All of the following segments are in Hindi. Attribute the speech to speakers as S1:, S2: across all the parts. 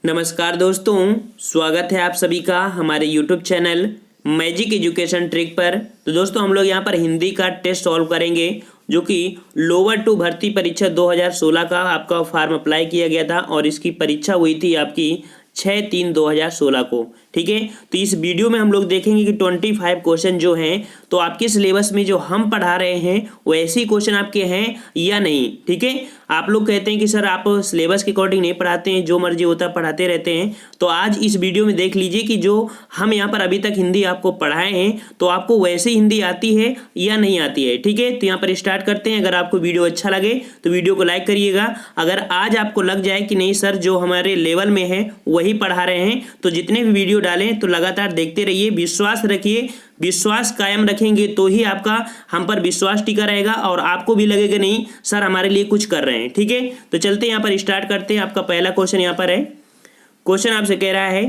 S1: नमस्कार दोस्तों, स्वागत है आप सभी का हमारे YouTube channel magic education trick पर। तो दोस्तों हम लोग यहाँ पर हिंदी का टेस्ट सॉल्व करेंगे जो कि लोअर टू भर्ती परीक्षा 2016 का आपका फॉर्म अप्लाई किया गया था और इसकी परीक्षा हुई थी आपकी 6/3/2016 को। ठीक है, तो इस वीडियो में हम लोग देखेंगे कि 25 क्वेश्चन जो हैं तो आपके सिलेबस में जो हम पढ़ा रहे हैं वैसे ही क्वेश्चन आपके हैं या नहीं। ठीक है, आप लोग कहते हैं कि सर आप सिलेबस के अकॉर्डिंग नहीं पढ़ाते हैं, जो मर्जी होता पढ़ाते रहते हैं। तो आज इस वीडियो में देख लीजिए कि जो हम यहाँ पर अभी तक हिंदी आपको पढ़ाए हैं तो आपको वैसे हिंदी आती है या नहीं आती है। ठीक है, तो यहाँ पर स्टार्ट करते हैं। अगर आपको वीडियो अच्छा लगे तो वीडियो को लाइक करिएगा। अगर आज आपको लग जाए कि नहीं सर जो हमारे लेवल में है वही पढ़ा रहे हैं तो जितने भी वीडियो डालें तो लगातार देखते रहिए, विश्वास रखिए। विश्वास कायम रखेंगे तो ही आपका हम पर विश्वास टिका रहेगा और आपको भी लगेगा नहीं सर हमारे लिए कुछ कर रहे हैं। ठीक है, तो चलते हैं यहाँ पर स्टार्ट करते हैं। आपका पहला क्वेश्चन यहाँ पर है। क्वेश्चन आपसे कह रहा है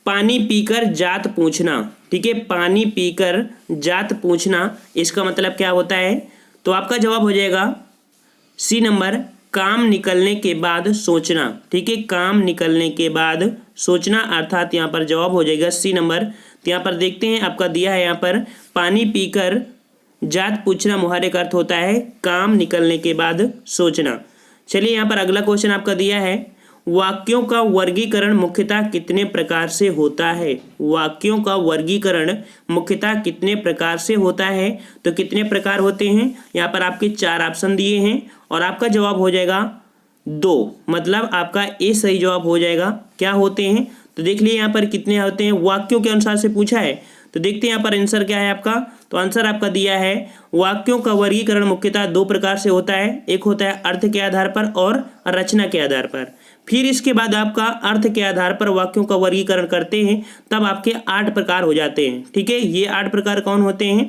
S1: पानी पीकर जात पूछना। ठीक है, पानी पीकर जात पूछना इसका मतलब क्या होता है? तो आपका जवाब हो जाएगा सी नंबर, काम निकलने के बाद सोचना। ठीक है, काम निकलने के बाद सोचना अर्थात यहाँ पर जवाब हो जाएगा सी नंबर। तो यहाँ पर देखते हैं आपका दिया है यहाँ पर पानी पीकर जात पूछना मुहावरे का अर्थ होता है काम निकलने के बाद सोचना। चलिए यहाँ पर अगला क्वेश्चन आपका दिया है वाक्यों का वर्गीकरण मुख्यतः कितने प्रकार से होता है? वाक्यों का वर्गीकरण मुख्यतः कितने प्रकार से होता है? तो कितने प्रकार होते हैं? यहाँ पर आपके 4 ऑप्शन दिए हैं और आपका जवाब हो जाएगा 2, मतलब आपका ए सही जवाब हो जाएगा। क्या होते हैं तो देख लिए यहाँ पर कितने होते हैं, वाक्यों के अनुसार से पूछा है। तो देखते हैं यहाँ पर आंसर क्या है आपका। तो आंसर आपका दिया है वाक्यों का वर्गीकरण मुख्यतः 2 प्रकार से होता है। एक होता है अर्थ के आधार पर और रचना के आधार पर। फिर इसके बाद आपका अर्थ के आधार पर वाक्यों का वर्गीकरण करते हैं तब आपके 8 प्रकार हो जाते हैं। ठीक है, ये 8 प्रकार कौन होते हैं?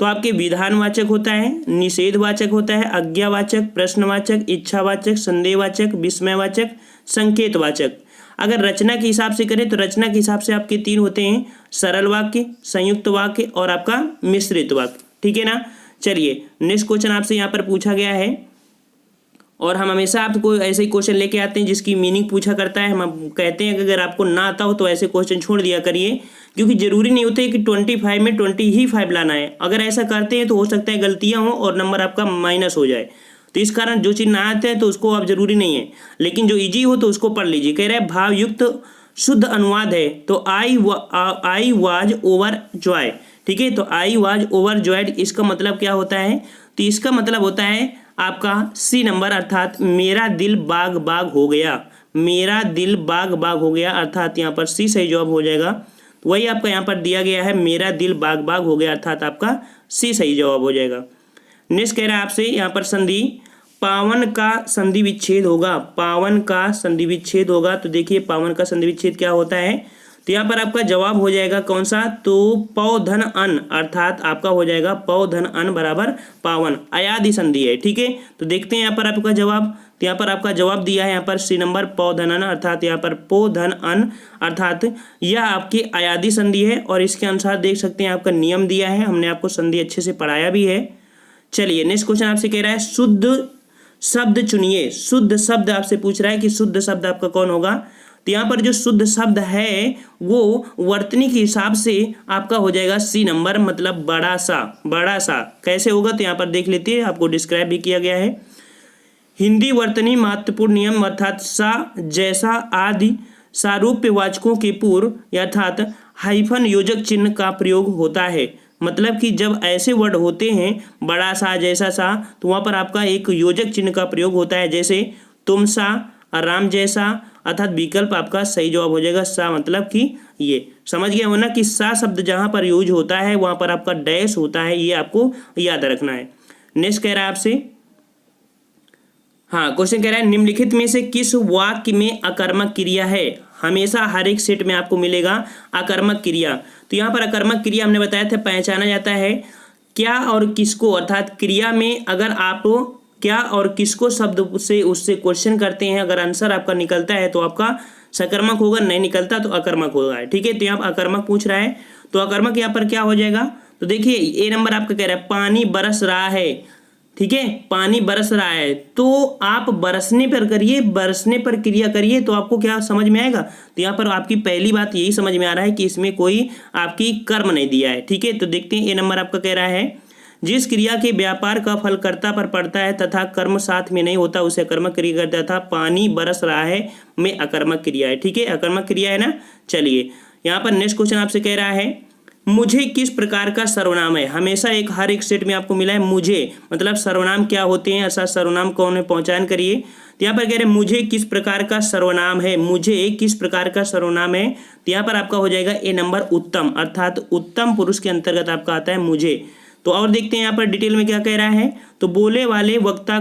S1: तो आपके विधानवाचक होता है, निषेधवाचक होता है, आज्ञावाचक, प्रश्नवाचक, इच्छावाचक, संदेहवाचक, विस्मयवाचक, संकेतवाचक। अगर रचना के हिसाब से करें तो रचना के हिसाब से आपके 3 होते हैं, सरल वाक्य, संयुक्त वाक्य और आपका मिश्रित वाक्य। ठीक है ना। चलिए नेक्स्ट क्वेश्चन आपसे यहाँ पर पूछा गया है और हम हमेशा आपको ऐसे ही क्वेश्चन लेके आते हैं जिसकी मीनिंग पूछा करता है। हम कहते हैं कि अगर आपको ना आता हो तो ऐसे क्वेश्चन छोड़ दिया करिए, क्योंकि जरूरी नहीं होता है कि 25 में 25 लाना है। अगर ऐसा करते हैं तो हो सकता है गलतियां हों और नंबर आपका माइनस हो जाए। तो इस कारण जो चीज़ ना आते हैं तो उसको आप जरूरी नहीं है, लेकिन जो ईजी हो तो उसको पढ़ लीजिए। कह रहे हैं भावयुक्त शुद्ध अनुवाद है तो आई वाज ओवर जॉय। ठीक है, तो आई वाज ओवर जॉयड इसका मतलब क्या होता है? तो इसका मतलब होता है आपका सी नंबर अर्थात मेरा दिल बाग बाग हो गया। मेरा दिल बाग बाग हो गया अर्थात यहाँ पर सी सही जवाब हो जाएगा। तो वही आपका यहाँ पर दिया गया है मेरा दिल बाग बाग हो गया अर्थात आपका सी सही जवाब हो जाएगा। नेक्स्ट कह रहा है आपसे यहाँ पर संधि पावन का संधि विच्छेद होगा। पावन का संधि विच्छेद होगा तो देखिए पावन का संधि विच्छेद क्या होता है? तो यहाँ पर आपका जवाब हो जाएगा कौन सा? तो पौ धन अन अर्थात आपका हो जाएगा पौ धन अन बराबर पावन, अयादि संधि है। ठीक है, तो देखते हैं यहाँ पर आपका जवाब। तो यहाँ पर आपका जवाब दिया है यहाँ पर सी नंबर पौ धन अन अर्थात यहाँ पर पौ धन अन अर्थात यह आपकी अयादि संधि है और इसके अनुसार देख सकते हैं आपका नियम दिया है। हमने आपको संधि अच्छे से पढ़ाया भी है। चलिए नेक्स्ट क्वेश्चन आपसे कह रहा है शुद्ध शब्द चुनिए। शुद्ध शब्द आपसे पूछ रहा है कि शुद्ध शब्द आपका कौन होगा? तो यहाँ पर जो शुद्ध शब्द है वो वर्तनी के हिसाब से आपका हो जाएगा सी नंबर, मतलब बड़ा सा। बड़ा सा कैसे होगा तो यहाँ पर देख लेते हैं, आपको डिस्क्राइब भी किया गया है। हिंदी वर्तनी महत्वपूर्ण नियम अर्थात सा जैसा आदि सारूप्यवाचकों के पूर्व अर्थात हाइफन योजक चिन्ह का प्रयोग होता है। मतलब कि जब ऐसे वर्ड होते हैं बड़ा सा जैसा सा तो वहाँ पर आपका एक योजक चिन्ह का प्रयोग होता है, जैसे तुम सा, राम जैसा अर्थात विकल्प आपका सही जवाब हो जाएगा सा, मतलब कि ये समझ गया हो ना कि सा शब्द जहाँ पर यूज होता है वहाँ पर आपका डैश होता है, ये आपको याद रखना है। नेक्स्ट कह रहा है आपसे, हाँ क्वेश्चन कह रहा है निम्नलिखित में से किस वाक्य में अकर्मक क्रिया है? हमेशा हर एक सेट में आपको मिलेगा अकर्मक क्रिया। तो यहाँ पर अकर्मक क्रिया हमने बताया था पहचाना जाता है क्या और किसको, अर्थात क्रिया में अगर आप क्या और किसको शब्द से उससे क्वेश्चन करते हैं, अगर आंसर आपका निकलता है तो आपका सकर्मक होगा, नहीं निकलता तो अकर्मक होगा। ठीक है, तो यहाँ अकर्मक पूछ रहा है तो अकर्मक यहाँ पर क्या हो जाएगा? तो देखिए ए नंबर आपका कह रहा है पानी बरस रहा है। ठीक है, पानी बरस रहा है, तो आप बरसने पर करिए, बरसने पर क्रिया करिए, तो आपको क्या समझ में आएगा। तो यहाँ पर आपकी पहली बात यही समझ में आ रहा है कि इसमें कोई आपकी कर्म नहीं दिया है। ठीक है, तो देखते हैं ए नंबर आपका कह रहा है जिस क्रिया के व्यापार का फल कर्ता पर पड़ता है तथा कर्म साथ में नहीं होता उसे अकर्मक क्रिया कहते हैं। तथा पानी बरस रहा है में अकर्मक क्रिया है। ठीक है, अकर्मक क्रिया है ना। चलिए यहाँ पर नेक्स्ट क्वेश्चन आपसे कह रहा है मुझे किस प्रकार का सर्वनाम है। हमेशा हर एक सेट में आपको मिला है मुझे, मतलब सर्वनाम क्या होते हैं, ऐसा सर्वनाम कौन है, पहचान करिए। तो यहाँ पर कह रहे हैं मुझे किस प्रकार का सर्वनाम है, मुझे किस प्रकार का सर्वनाम है। तो यहाँ पर आपका हो जाएगा ए नंबर उत्तम, अर्थात उत्तम पुरुष के अंतर्गत आपका आता है मुझे। तो और देखते हैं यहाँ पर डिटेल में क्या कह रहा है। तो बोलने वाले वक्ता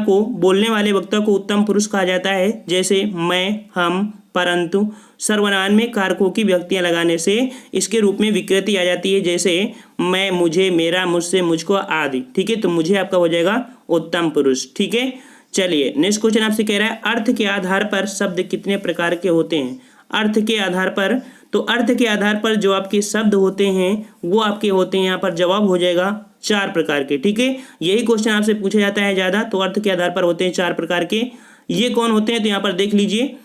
S1: को उत्तम पुरुष कहा जाता है, जैसे मैं, हम, परंतु। सर्वनाम में कारकों की व्यक्तियां लगाने से इसके रूप में विकृति आ जाती है, जैसे मैं, मुझे, मेरा, मुझसे, मुझको आदि। ठीक है, तो मुझे आपका हो जाएगा उत्तम पुरुष। ठीक है, चलिए नेक्स्ट क्वेश्चन आपसे कह रहा है अर्थ के आधार पर शब्द कितने प्रकार के होते हैं। अर्थ के आधार पर, तो अर्थ के आधार पर जो आपके शब्द होते हैं वो आपके होते हैं, यहाँ पर जवाब हो जाएगा 4 प्रकार के। ठीक है, यही क्वेश्चन आपसे पूछा जाता है ज़्यादा। तो अर्थ के आधार पर होते हैं 4 प्रकार के। ये कौन होते हैं, तो यहाँ पर देख लीजिए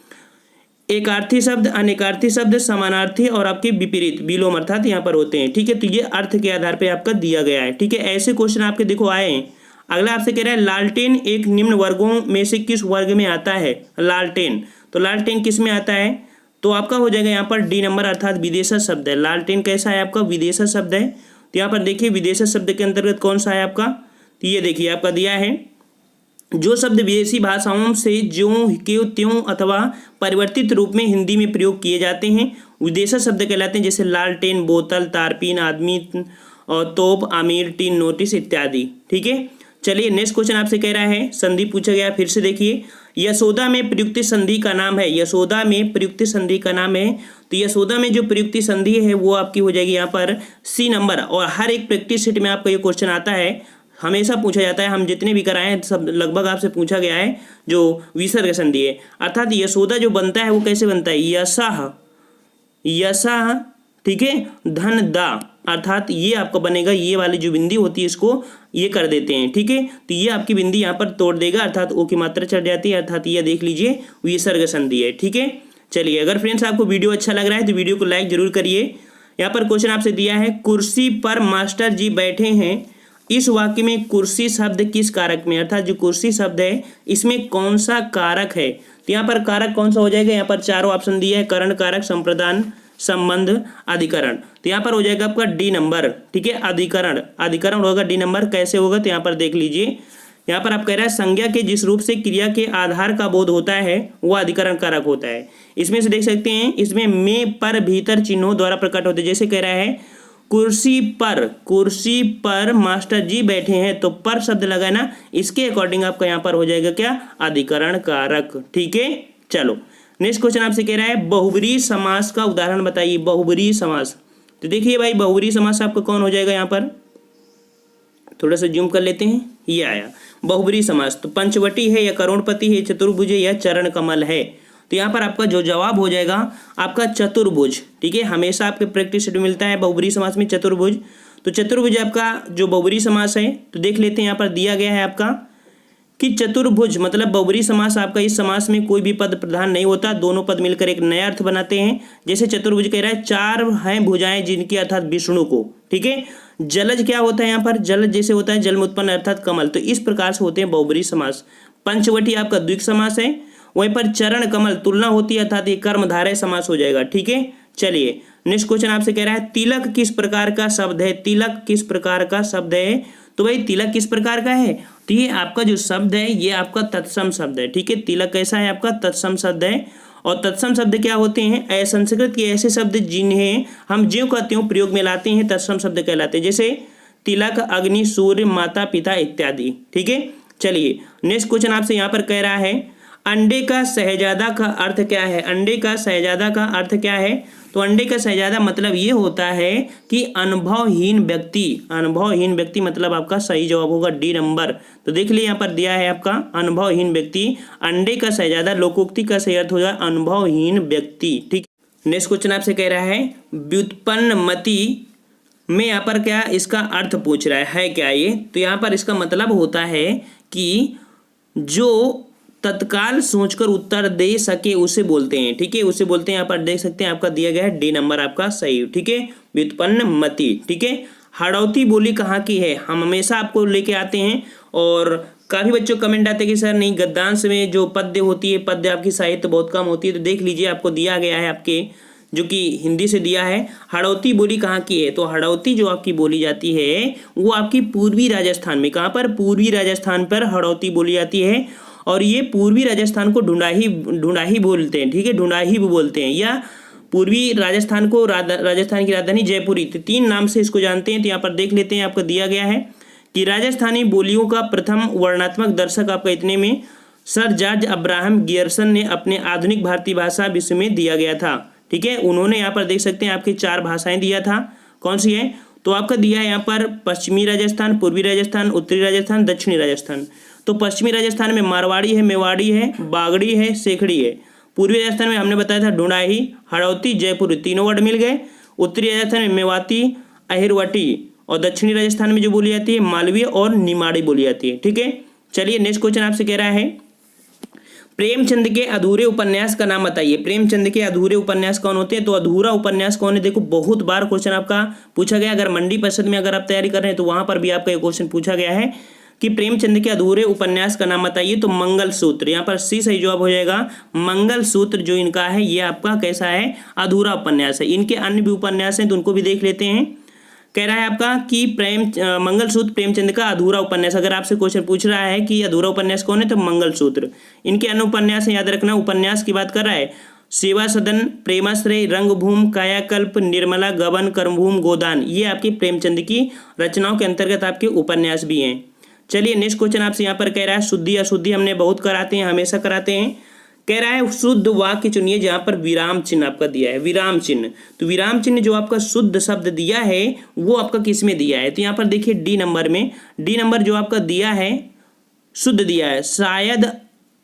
S1: एकार्थी शब्द, अनेकार्थी शब्द, समानार्थी और आपके विपरीत विलोम अर्थात यहाँ पर होते हैं। ठीक है, तो ये अर्थ के आधार पर आपका दिया गया है। ठीक है, ऐसे क्वेश्चन आपके देखो आए हैं। अगला आपसे कह रहा है लालटेन एक निम्न वर्गों में से किस वर्ग में आता है। लालटेन, तो लालटेन किस में आता है, तो आपका हो जाएगा यहाँ पर डी नंबर, अर्थात विदेशज शब्द है। लालटेन कैसा है आपका, विदेशज शब्द है। तो यहाँ पर देखिए विदेशज शब्द के अंतर्गत कौन सा है आपका, तो ये देखिए आपका दिया है जो शब्द विदेशी भाषाओं से ज्यों के त्यों अथवा परिवर्तित रूप में हिंदी में प्रयोग किए जाते हैं विदेशज शब्द कहलाते हैं, जैसे लालटेन, बोतल, तारपीन, आदमी और तोप, आमिर, टीन, नोटिस इत्यादि। ठीक है, चलिए नेक्स्ट क्वेश्चन आपसे कह रहा है संधि पूछा गया, फिर से देखिए यशोदा में प्रयुक्त संधि का नाम है। यशोदा में प्रयुक्त संधि का नाम है, तो यशोदा में जो प्रयुक्त संधि है वो आपकी हो जाएगी यहाँ पर सी नंबर। और हर एक प्रैक्टिस शीट में आपका ये क्वेश्चन आता है, हमेशा पूछा जाता है। हम जितने भी कराए हैं सब लगभग आपसे पूछा गया है जो विसर्ग संधि है। अर्थात यशोदा जो बनता है वो कैसे बनता है, यशः, यशः, ठीक है, धन दा, अर्थात ये आपका बनेगा, ये वाली जो बिंदी होती है इसको ये कर देते हैं। ठीक है, तो ये आपकी बिंदी यहाँ पर तोड़ देगा, अर्थात ओ की मात्रा चढ़ जाती है, अर्थात ये देख लीजिए विसर्ग संधि है। ठीक है, चलिए अगर फ्रेंड्स आपको वीडियो अच्छा लग रहा है तो वीडियो को लाइक जरूर करिए। यहाँ पर क्वेश्चन आपसे दिया है कुर्सी पर मास्टर जी बैठे हैं, इस वाक्य में कुर्सी शब्द किस कारक में, अर्थात जो कुर्सी शब्द है इसमें कौन सा कारक है। तो यहाँ पर कारक कौन सा हो जाएगा, यहाँ पर चारों ऑप्शन दिया है, करण कारक, संप्रदान, संबंध, अधिकरण। तो यहाँ पर हो जाएगा आपका डी नंबर। ठीक है, अधिकरण, अधिकरण होगा डी नंबर। कैसे होगा, तो यहाँ पर देख लीजिए, यहाँ पर आप कह रहा है संज्ञा के जिस रूप से क्रिया के आधार का बोध होता है वह अधिकरण कारक होता है। इसमें से देख सकते हैं, इसमें में, पर, भीतर चिन्हों द्वारा प्रकट होते हैं। जैसे कह रहा है कुर्सी पर, कुर्सी पर मास्टर जी बैठे हैं, तो पर शब्द लगा ना, इसके अकॉर्डिंग आपका यहाँ पर हो जाएगा क्या, अधिकरण कारक। ठीक है, चलो नेक्स्ट क्वेश्चन आपसे कह रहा है बहुब्रीहि समास का उदाहरण बताइए। बहुब्रीहि समास, तो देखिए भाई बहुब्रीहि समास आपका कौन हो जाएगा, यहाँ पर थोड़ा सा जूम कर लेते हैं, ये आया बहुब्रीहि समास। तो पंचवटी है या करोड़पति है, चतुर्भुज है या चरण कमल है। तो यहाँ पर आपका जो जवाब हो जाएगा आपका चतुर्भुज। ठीक है, हमेशा आपके प्रैक्टिस सेट में मिलता है बहुब्रीहि समास में चतुर्भुज। तो चतुर्भुज आपका जो बहुब्रीहि समास है, तो देख लेते हैं यहाँ पर दिया गया है आपका कि चतुर्भुज मतलब बहुब्रीहि समास आपका, इस समास में कोई भी पद प्रधान नहीं होता, दोनों पद मिलकर एक नया अर्थ बनाते हैं। जैसे चतुर्भुज कह रहा है चार हैं भुजाएं जिनकी, अर्थात विष्णु को। ठीक है, जलज क्या होता है यहाँ पर, जलज जैसे होता है जल में उत्पन्न अर्थात कमल। तो इस प्रकार से होते हैं बहुब्रीहि समास। पंचवटी आपका द्विक समास है, वहीं पर चरण कमल तुलना होती है, अर्थात ये कर्मधारय समास हो जाएगा। ठीक है, चलिए नेक्स्ट क्वेश्चन आपसे कह रहा है तिलक किस प्रकार का शब्द है। तिलक किस प्रकार का शब्द है, तो भाई तिलक किस प्रकार का है, तो ये आपका जो शब्द है ये आपका तत्सम शब्द है। ठीक है, तिलक कैसा है आपका, तत्सम शब्द है। और तत्सम शब्द क्या होते हैं, असंस्कृत के ऐसे शब्द जिन्हें हम ज्यों का त्यों प्रयोग में लाते हैं तत्सम शब्द कहलाते हैं। जैसे तिलक, अग्नि, सूर्य, माता पिता इत्यादि। ठीक है, चलिए नेक्स्ट क्वेश्चन आपसे यहाँ पर कह रहा है अंडे का शहजादा का अर्थ क्या है। अंडे का शहजादा का अर्थ क्या है, तो अंडे का शहजादा मतलब ये होता है कि अनुभवहीन व्यक्ति। अनुभवहीन व्यक्ति मतलब आपका सही जवाब होगा डी नंबर। तो देख लिए यहाँ पर दिया है आपका अनुभवहीन व्यक्ति। अंडे का शहजादा लोकोक्ति का सही अर्थ होगा अनुभवहीन व्यक्ति। ठीक, नेक्स्ट क्वेश्चन आपसे कह रहा है व्युत्पन्नमति में यहाँ पर क्या इसका अर्थ पूछ रहा है क्या ये, तो यहाँ पर इसका मतलब होता है कि जो तत्काल सोचकर उत्तर दे सके उसे बोलते हैं। ठीक है, उसे बोलते हैं। यहाँ पर देख सकते हैं आपका दिया गया है डी नंबर आपका सही। ठीक है, व्युत्पन्न मति। ठीक है, हाड़ौती बोली कहाँ की है, हम हमेशा आपको लेके आते हैं। और काफी बच्चों कमेंट आते हैं कि सर नहीं गद्यांश में जो पद्य होती है, पद्य आपकी साहित्य बहुत कम होती है। तो देख लीजिए आपको दिया गया है आपके जो कि हिंदी से दिया है, हाड़ौती बोली कहाँ की है। तो हाड़ौती जो आपकी बोली जाती है वो आपकी पूर्वी राजस्थान में, कहाँ पर, पूर्वी राजस्थान पर हाड़ौती बोली जाती है। और ये पूर्वी राजस्थान को ढूंढाही बोलते हैं। ठीक है, ढूंढाही बोलते हैं, या पूर्वी राजस्थान को राजस्थान की राजधानी जयपुरी, तो 3 नाम से इसको जानते हैं। तो यहाँ पर देख लेते हैं, आपको दिया गया है कि राजस्थानी बोलियों का प्रथम वर्णनात्मक दर्शक आपका इतने में सर जॉर्ज अब्राहम गियर्सन ने अपने आधुनिक भारतीय भाषा विश्व में दिया गया था। ठीक है, उन्होंने यहाँ पर देख सकते हैं आपके 4 भाषाएं दिया था। कौन सी है, तो आपका दिया है यहाँ पर पश्चिमी राजस्थान, पूर्वी राजस्थान, उत्तरी राजस्थान, दक्षिणी राजस्थान। तो पश्चिमी राजस्थान में मारवाड़ी है, मेवाड़ी है, बागड़ी है, सेखड़ी है। पूर्वी राजस्थान में हमने बताया था ढूंढाही, हाड़ौती, जयपुरी, तीनों वर्ड मिल गए। उत्तरी राजस्थान में मेवाती, अहिरवटी, और दक्षिणी राजस्थान में जो बोली जाती है मालवीय और निमाड़ी बोली जाती है। ठीक है, चलिए नेक्स्ट क्वेश्चन आपसे कह रहा है प्रेमचंद के अधूरे उपन्यास का नाम बताइए। प्रेमचंद के अधूरे उपन्यास कौन होते हैं, तो अधूरा उपन्यास कौन है। देखो बहुत बार क्वेश्चन आपका पूछा गया, अगर मंडी परिषद में अगर आप तैयारी कर रहे हैं तो वहां पर भी आपका ये क्वेश्चन पूछा गया है कि प्रेमचंद के अधूरे उपन्यास का नाम बताइए। तो मंगलसूत्र, यहाँ पर सी सही जवाब हो जाएगा। मंगलसूत्र जो इनका है ये आपका कैसा है, अधूरा उपन्यास है। इनके अन्य भी उपन्यास हैं तो उनको भी देख लेते हैं। कह रहा है आपका कि मंगलसूत्र प्रेमचंद का अधूरा उपन्यास। अगर आपसे क्वेश्चन पूछ रहा है कि अधूरा उपन्यास कौन है तो मंगलसूत्र। इनके अन्य उपन्यास याद रखना, उपन्यास की बात कर रहा है सेवा सदन, प्रेमाश्रय, रंगभूमि, कायाकल्प, निर्मला, गबन, कर्मभूमि, गोदान, ये आपकी प्रेमचंद की रचनाओं के अंतर्गत आपके उपन्यास भी हैं। चलिए नेक्स्ट क्वेश्चन आपसे यहाँ पर कह रहा है शुद्धि अशुद्धि हमने बहुत कराते हैं, हमेशा कराते हैं। कह रहा है शुद्ध वाक्य चुनिए जहां पर विराम चिन्ह आपका दिया है, विराम चिन्ह। तो विराम चिन्ह जो आपका शुद्ध शब्द दिया है वो आपका किस में दिया है, तो यहाँ पर देखिए डी नंबर में। डी नंबर जो आपका दिया है शुद्ध दिया है, शायद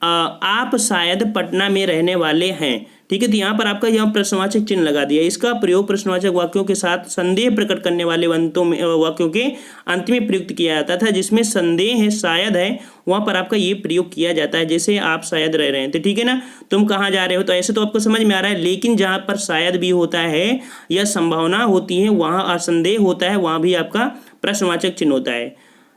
S1: आप शायद पटना में रहने वाले हैं। ठीक है, तो यहाँ पर आपका यहाँ प्रश्नवाचक चिन्ह लगा दिया। इसका प्रयोग प्रश्नवाचक वाक्यों के साथ संदेह प्रकट करने वाले वाक्यों के अंत में प्रयुक्त किया जाता था। जिसमें संदेह है, शायद है, वहां पर आपका ये प्रयोग किया जाता है। जैसे आप शायद रह रहे हैं तो ठीक है ना, तुम कहाँ जा रहे हो, तो ऐसे तो आपको समझ में आ रहा है। लेकिन जहां पर शायद भी होता है या संभावना होती है, वहां असंदेह होता है, वहां भी आपका प्रश्नवाचक चिन्ह होता है।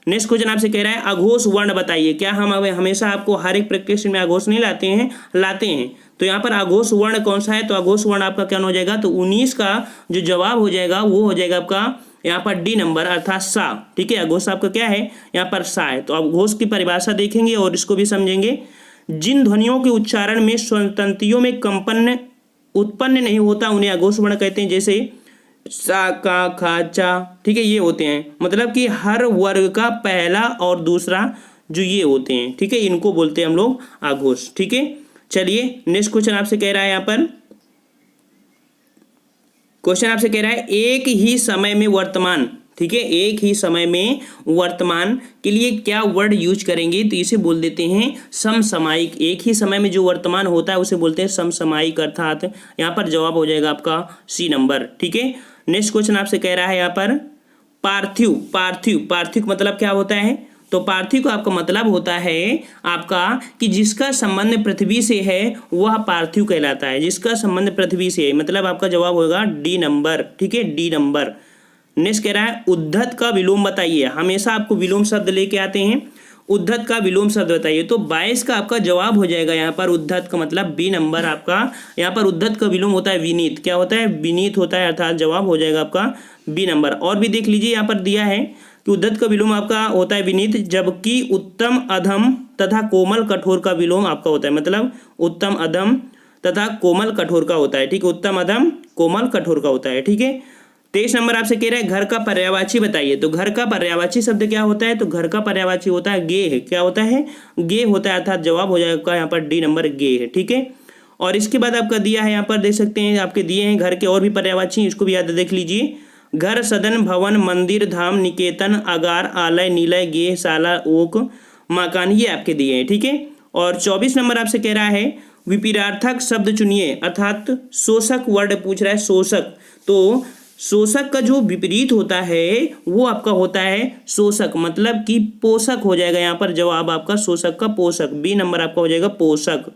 S1: नेक्स्ट क्वेश्चन आपसे कह रहा है अघोष वर्ण बताइए। क्या हम हमेशा आपको हर एक प्रश्न में अघोष नहीं लाते हैं, लाते हैं। तो यहाँ पर अघोष वर्ण कौन सा है, तो अघोष वर्ण आपका क्या हो जाएगा, तो 19 का जो जवाब हो जाएगा वो हो जाएगा आपका यहाँ पर डी नंबर अर्थात सा। ठीक है, अघोष आपका क्या है, यहाँ पर सा है। तो अघोष की परिभाषा देखेंगे और इसको भी समझेंगे। जिन ध्वनियों के उच्चारण में स्वरतंत्रियों में कंपन उत्पन्न नहीं होता उन्हें अघोष वर्ण कहते हैं। जैसे सा, का, खा, चा, ठीक है, ये होते हैं। मतलब कि हर वर्ग का पहला और दूसरा जो ये होते हैं, ठीक है, इनको बोलते हैं हम लोग अघोष। ठीक है, चलिए नेक्स्ट क्वेश्चन आपसे कह रहा है, यहाँ पर क्वेश्चन आपसे कह रहा है एक ही समय में वर्तमान। ठीक है, एक ही समय में वर्तमान के लिए क्या वर्ड यूज करेंगे, तो इसे बोल देते हैं समसामयिक। एक ही समय में जो वर्तमान होता है उसे बोलते हैं समसामयिक, अर्थात यहाँ पर जवाब हो जाएगा आपका सी नंबर। ठीक है, नेक्स्ट क्वेश्चन आपसे कह रहा है यहाँ पर पार्थिव। पार्थिव, पार्थिव मतलब क्या होता है, तो पार्थिव का आपका मतलब होता है आपका कि जिसका संबंध पृथ्वी से है वह पार्थिव कहलाता है। जिसका संबंध पृथ्वी से है, मतलब आपका जवाब होगा डी नंबर। ठीक है, डी नंबर। नेक्स्ट कह रहा है उद्धत का विलोम बताइए। हमेशा आपको विलोम शब्द लेके आते हैं, उद्धत का विलोम शब्द बताइए। तो 22 का आपका जवाब हो जाएगा यहाँ पर उद्धत का मतलब बी नंबर आपका। यहाँ पर उद्धत का विलोम होता है विनीत। क्या होता है, विनीत होता है, अर्थात जवाब हो जाएगा आपका बी नंबर। और भी देख लीजिए, यहाँ पर दिया है कि उद्धत का विलोम आपका होता है विनीत, जबकि उत्तम अधम तथा कोमल कठोर का विलोम आपका होता है, मतलब उत्तम अधम तथा कोमल कठोर का होता है। ठीक है, उत्तम अधम कोमल कठोर का होता है। ठीक है, 23 नंबर आपसे कह रहे हैं घर का पर्यायवाची बताइए। तो घर का पर्यायवाची शब्द क्या होता है, तो घर का पर्यायवाची होता है गे है। क्या होता है, गे होता है, अर्थात जवाब हो जाएगा यहाँ पर डी नंबर गे है। ठीक है, और इसके बाद आपका दिया है, यहाँ पर देख सकते हैं आपके दिए हैं घर के और भी पर्यायवाची, इसको भी याद देख लीजिए। घर, सदन, भवन, मंदिर, धाम, निकेतन, अगार, आलय, निलय, गेह, शाला, ओक, मकान, ये आपके दिए हैं। ठीक है, और 24 नंबर आपसे कह रहा है विपरीतार्थक शब्द चुनिए, अर्थात शोषक वर्ड पूछ रहा है, शोषक। तो शोषक का जो विपरीत होता है वो आपका होता है शोषक, मतलब कि पोषक हो जाएगा यहाँ पर जवाब आपका शोषक का पोषक, बी नंबर आपका हो जाएगा पोषक।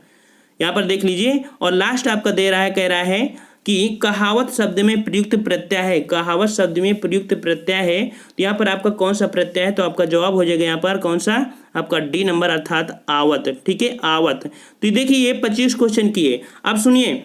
S1: यहाँ पर देख लीजिए। और लास्ट आपका दे रहा है, कह रहा है कि कहावत शब्द में प्रयुक्त प्रत्यय है, कहावत शब्द में प्रयुक्त प्रत्यय है, तो यहाँ पर आपका कौन सा प्रत्यय है, तो आपका जवाब हो जाएगा यहाँ पर कौन सा, आपका डी नंबर अर्थात आवत। ठीक है, आवत। तो ये देखिए ये 25 क्वेश्चन किए। अब सुनिए,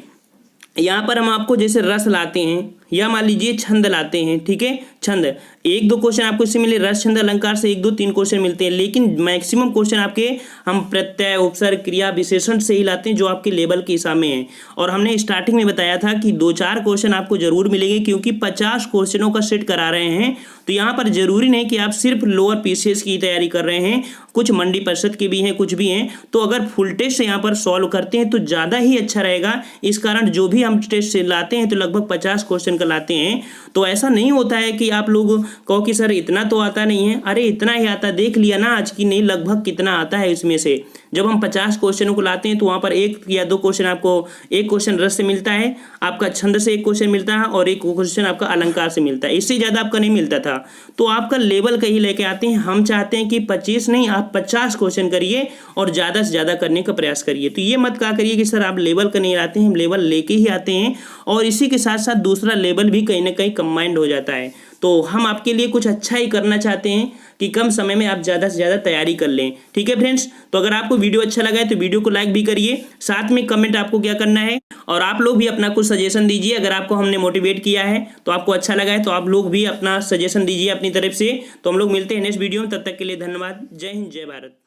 S1: यहाँ पर हम आपको जैसे रस लाते हैं या मान लीजिए छंद लाते हैं, ठीक है, छंद, एक दो क्वेश्चन आपको इससे मिले, रस छंद अलंकार से एक दो तीन क्वेश्चन मिलते हैं, लेकिन मैक्सिमम क्वेश्चन आपके हम प्रत्यय उपसर्ग क्रिया विशेषण से ही लाते हैं जो आपके लेवल के हिसाब में है। और हमने स्टार्टिंग में बताया था कि 2-4 क्वेश्चन आपको जरूर मिलेंगे क्योंकि 50 क्वेश्चनों का सेट करा रहे हैं। तो यहाँ पर जरूरी नहीं कि आप सिर्फ लोअर पीसीएस की तैयारी कर रहे हैं, कुछ मंडी परिषद के भी हैं, कुछ भी हैं। तो अगर फुल टेस्ट यहाँ पर सॉल्व करते हैं तो ज़्यादा ही अच्छा रहेगा। इस कारण जो भी हम टेस्ट से लाते हैं तो लगभग 50 क्वेश्चन का लाते हैं। तो ऐसा नहीं होता है कि आप लोग कहो कि सर इतना तो आता नहीं है, अरे इतना ही आता, देख लिया ना आज की नहीं लगभग कितना आता है इसमें से। जब हम 50 क्वेश्चनों को लाते हैं तो वहाँ पर 1 या 2 क्वेश्चन आपको, एक क्वेश्चन रस से मिलता है, आपका छंद से एक क्वेश्चन मिलता है और एक क्वेश्चन आपका अलंकार से मिलता है, इससे ज़्यादा आपका नहीं मिलता था। तो आपका लेवल कहीं लेके आते हैं। हम चाहते हैं कि 25 नहीं, आप 50 क्वेश्चन करिए और ज़्यादा से ज़्यादा करने का प्रयास करिए। तो ये मत कहा करिए कि सर आप लेवल का नहीं आते हैं, हम लेवल लेके ही आते हैं और इसी के साथ साथ दूसरा लेवल भी कहीं ना कहीं कंबाइंड हो जाता है। तो हम आपके लिए कुछ अच्छा ही करना चाहते हैं कि कम समय में आप ज़्यादा से ज़्यादा तैयारी कर लें। ठीक है फ्रेंड्स, तो अगर आपको वीडियो अच्छा लगा है तो वीडियो को लाइक भी करिए, साथ में कमेंट आपको क्या करना है, और आप लोग भी अपना कुछ सजेशन दीजिए। अगर आपको हमने मोटिवेट किया है तो आपको अच्छा लगा है तो आप लोग भी अपना सजेशन दीजिए अपनी तरफ से। तो हम लोग मिलते हैं नेक्स्ट वीडियो में, तब तक के लिए धन्यवाद। जय हिंद, जय भारत।